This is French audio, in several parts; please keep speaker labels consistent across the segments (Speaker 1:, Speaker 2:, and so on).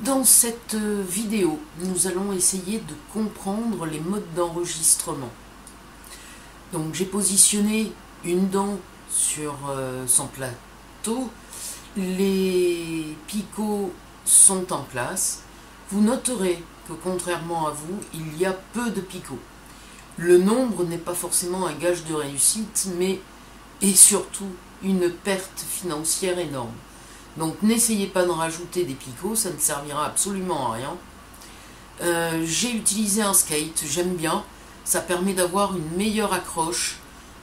Speaker 1: Dans cette vidéo, nous allons essayer de comprendre les modes d'enregistrement. Donc j'ai positionné une dent sur son plateau, les picots sont en place. Vous noterez que contrairement à vous, il y a peu de picots. Le nombre n'est pas forcément un gage de réussite, mais est surtout une perte financière énorme. Donc n'essayez pas d'en rajouter des picots, ça ne servira absolument à rien. J'ai utilisé un skate, j'aime bien, ça permet d'avoir une meilleure accroche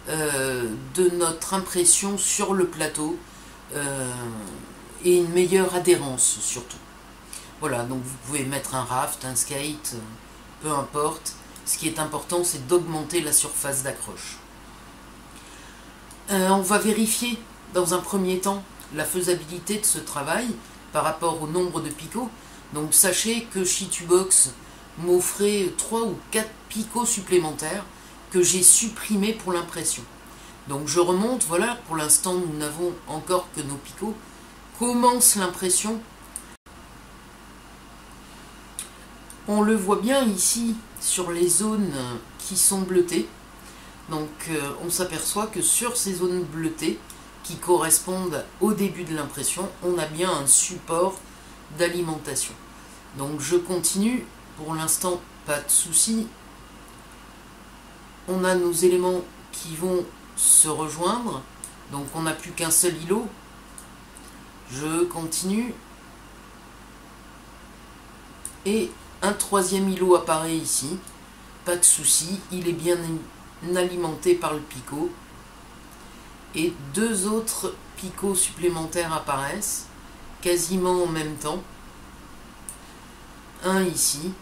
Speaker 1: de notre impression sur le plateau et une meilleure adhérence surtout. Voilà, donc vous pouvez mettre un raft, un skate, peu importe. Ce qui est important, c'est d'augmenter la surface d'accroche. On va vérifier dans un premier temps la faisabilité de ce travail par rapport au nombre de picots. Donc sachez que Shitubox m'offrait 3 ou 4 picots supplémentaires que j'ai supprimés pour l'impression. Donc je remonte, voilà, pour l'instant nous n'avons encore que nos picots. Commence l'impression. On le voit bien ici sur les zones qui sont bleutées. Donc on s'aperçoit que sur ces zones bleutées qui correspondent au début de l'impression, on a bien un support d'alimentation. Donc je continue, pour l'instant pas de souci. On a nos éléments qui vont se rejoindre, donc on n'a plus qu'un seul îlot. Je continue et un troisième îlot apparaît ici, pas de souci, il est bien alimenté par le picot. Et 2 autres picots supplémentaires apparaissent, quasiment en même temps. Un ici,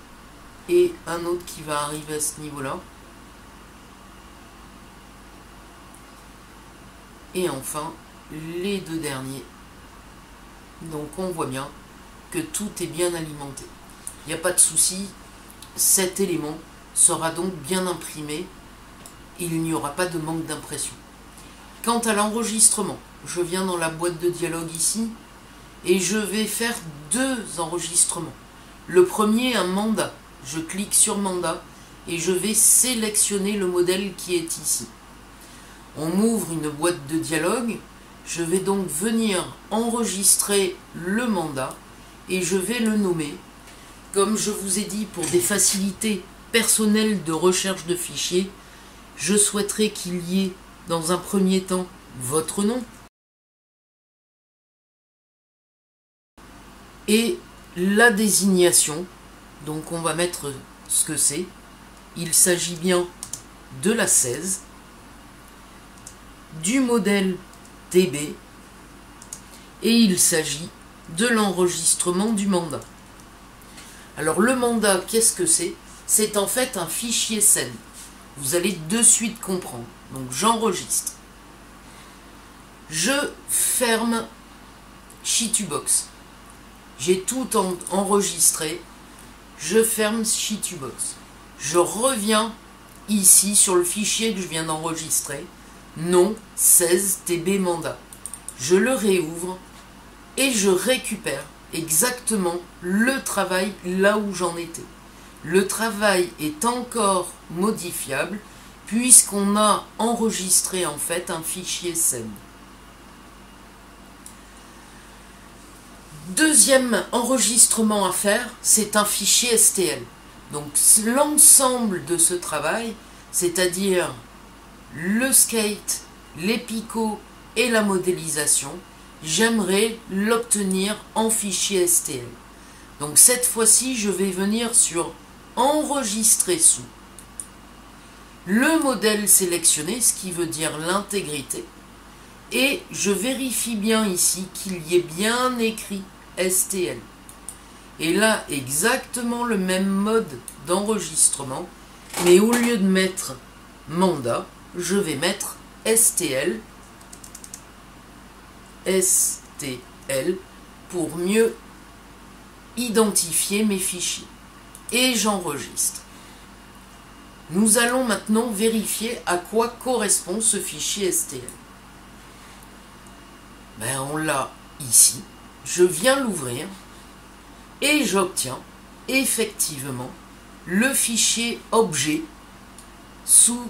Speaker 1: et un autre qui va arriver à ce niveau-là. Et enfin, les 2 derniers. Donc on voit bien que tout est bien alimenté. Il n'y a pas de souci, cet élément sera donc bien imprimé, il n'y aura pas de manque d'impression. Quant à l'enregistrement, je viens dans la boîte de dialogue ici, et je vais faire 2 enregistrements. Le premier, un mandat. Je clique sur mandat, et je vais sélectionner le modèle qui est ici. On m'ouvre une boîte de dialogue, je vais donc venir enregistrer le mandat, et je vais le nommer. Comme je vous ai dit, pour des facilités personnelles de recherche de fichiers, je souhaiterais qu'il y ait dans un premier temps votre nom et la désignation. Donc on va mettre ce que c'est. Il s'agit bien de la 16, du modèle TB, et il s'agit de l'enregistrement du mandat. Alors le mandat, qu'est-ce que c'est? C'est en fait un fichier scène. Vous allez de suite comprendre. Donc j'enregistre. Je ferme Shitubox. J'ai tout enregistré. Je ferme Shitubox. Je reviens ici sur le fichier que je viens d'enregistrer. Nom 16 TB mandat. Je le réouvre et je récupère exactement le travail là où j'en étais. Le travail est encore modifiable puisqu'on a enregistré en fait un fichier scène. Deuxième enregistrement à faire, c'est un fichier STL. Donc l'ensemble de ce travail, c'est-à-dire le skate, les picots et la modélisation, j'aimerais l'obtenir en fichier STL. Donc cette fois-ci, je vais venir sur enregistrer sous. Le modèle sélectionné, ce qui veut dire l'intégrité. Et je vérifie bien ici qu'il y ait bien écrit STL. Et là, exactement le même mode d'enregistrement. Mais au lieu de mettre mandat, je vais mettre STL. STL pour mieux identifier mes fichiers. Et j'enregistre. Nous allons maintenant vérifier à quoi correspond ce fichier STL. Ben, on l'a ici. Je viens l'ouvrir et j'obtiens effectivement le fichier objet sous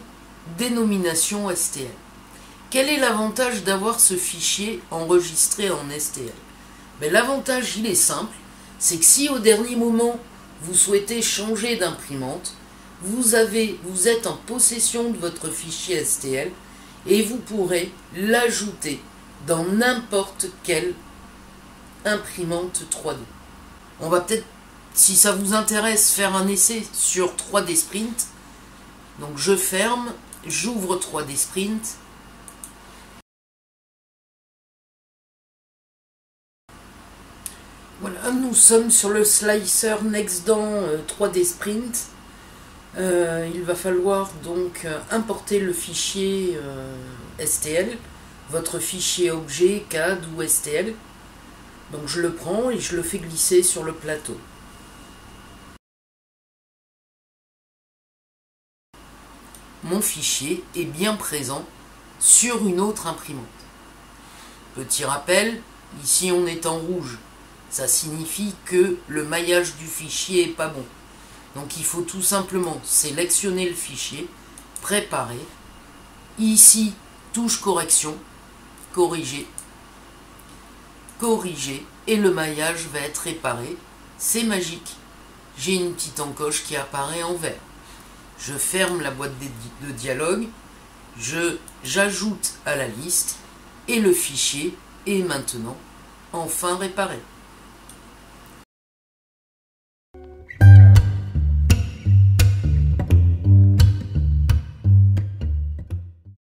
Speaker 1: dénomination STL. Quel est l'avantage d'avoir ce fichier enregistré en STL? Ben, l'avantage, il est simple, c'est que si au dernier moment vous souhaitez changer d'imprimante, vous êtes en possession de votre fichier STL et vous pourrez l'ajouter dans n'importe quelle imprimante 3D. On va peut-être, si ça vous intéresse, faire un essai sur 3D Sprint. Donc je ferme, j'ouvre 3D Sprint. Voilà, nous sommes sur le slicer Nextdan 3D Sprint. Il va falloir donc importer le fichier STL, votre fichier objet, CAD ou STL. Donc je le prends et je le fais glisser sur le plateau. Mon fichier est bien présent sur une autre imprimante. Petit rappel, ici on est en rouge. Ça signifie que le maillage du fichier n'est pas bon. Donc il faut tout simplement sélectionner le fichier, préparer. Ici, touche correction, corriger, corriger, et le maillage va être réparé. C'est magique. J'ai une petite encoche qui apparaît en vert. Je ferme la boîte de dialogue, j'ajoute à la liste, et le fichier est maintenant enfin réparé.